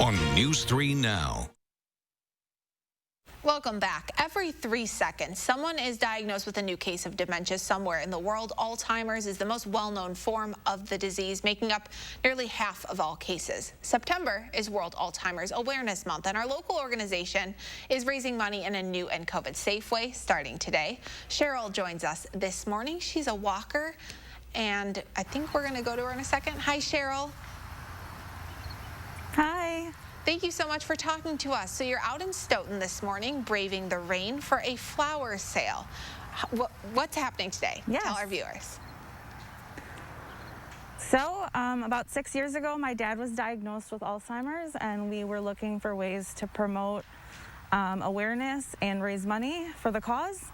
on News 3 Now. Welcome back. Every 3 seconds, someone is diagnosed with a new case of dementia somewhere in the world. Alzheimer's is the most well-known form of the disease, making up nearly half of all cases. September is World Alzheimer's Awareness Month, and our local organization is raising money in a new and COVID-safe way starting today. Cheryl joins us this morning. She's a walker, and I think we're going to go to her in a second. Hi, Cheryl. Hi. Thank you so much for talking to us. So you're out in Stoughton this morning, braving the rain for a flower sale. What's happening today? Yes. Tell our viewers. So about 6 years ago, my dad was diagnosed with Alzheimer's, and we were looking for ways to promote awareness and raise money for the cause.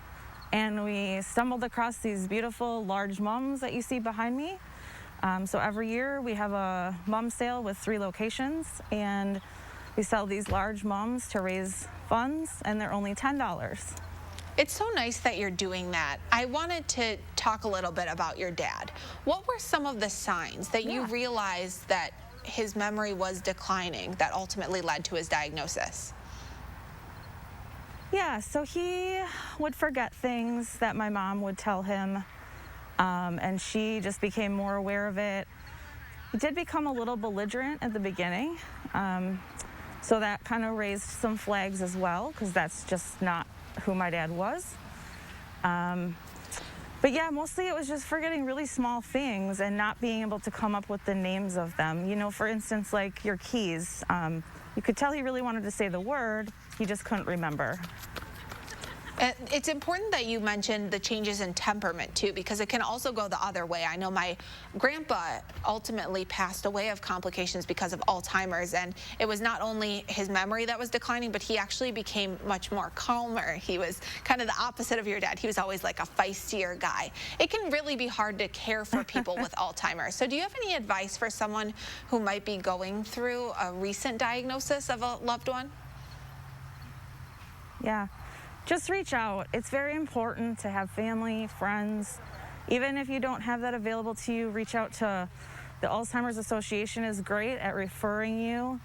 And we stumbled across these beautiful large mums that you see behind me. So every year we have a mum sale with 3 locations, and we sell these large mums to raise funds, and they're only $10. It's so nice that you're doing that. I wanted to talk a little bit about your dad. What were some of the signs that you realized that his memory was declining that ultimately led to his diagnosis? Yeah, so he would forget things that my mom would tell him. And she just became more aware of it. He did become a little belligerent at the beginning, so that kind of raised some flags as well, because that's just not who my dad was. But yeah, mostly it was just forgetting really small things and not being able to come up with the names of them. You know, for instance, like your keys. You could tell he really wanted to say the word, he just couldn't remember. It's important that you mentioned the changes in temperament, too, because it can also go the other way. I know my grandpa ultimately passed away of complications because of Alzheimer's, and it was not only his memory that was declining, but he actually became much more calmer. He was kind of the opposite of your dad. He was always like a feistier guy. It can really be hard to care for people with Alzheimer's. So do you have any advice for someone who might be going through a recent diagnosis of a loved one? Yeah. Just reach out. It's very important to have family, friends. Even if you don't have that available to you, reach out to the Alzheimer's Association is great at referring you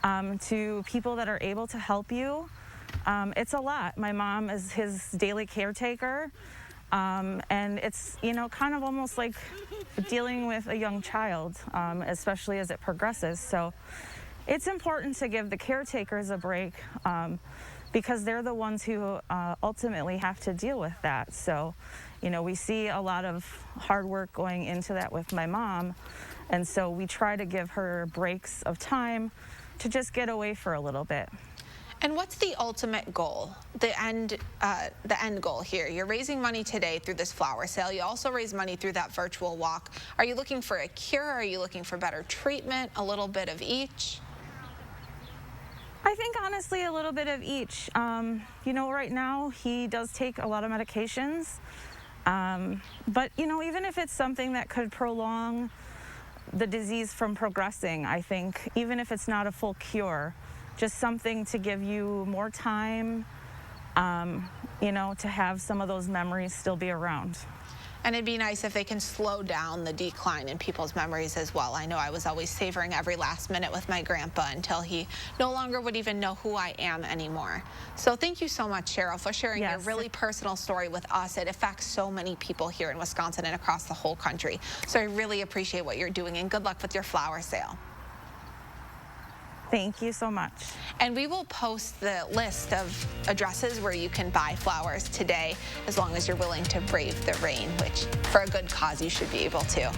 to people that are able to help you. It's a lot. My mom is his daily caretaker, and it's, you know, kind of almost like dealing with a young child, especially as it progresses. So it's important to give the caretakers a break, because they're the ones who ultimately have to deal with that. So, you know, we see a lot of hard work going into that with my mom, and so we try to give her breaks of time to just get away for a little bit. And what's the ultimate goal, the end goal here? You're raising money today through this flower sale. You also raise money through that virtual walk. Are you looking for a cure? Are you looking for better treatment? A little bit of each? I think honestly a little bit of each. You know, right now he does take a lot of medications, but you know, even if it's something that could prolong the disease from progressing, I think even if it's not a full cure, just something to give you more time, you know, to have some of those memories still be around. And it'd be nice if they can slow down the decline in people's memories as well. I know I was always savoring every last minute with my grandpa until he no longer would even know who I am anymore. So thank you so much, Cheryl, for sharing your really personal story with us. It affects so many people here in Wisconsin and across the whole country. So I really appreciate what you're doing, and good luck with your flower sale. Thank you so much. And we will post the list of addresses where you can buy flowers today, as long as you're willing to brave the rain, which for a good cause you should be able to.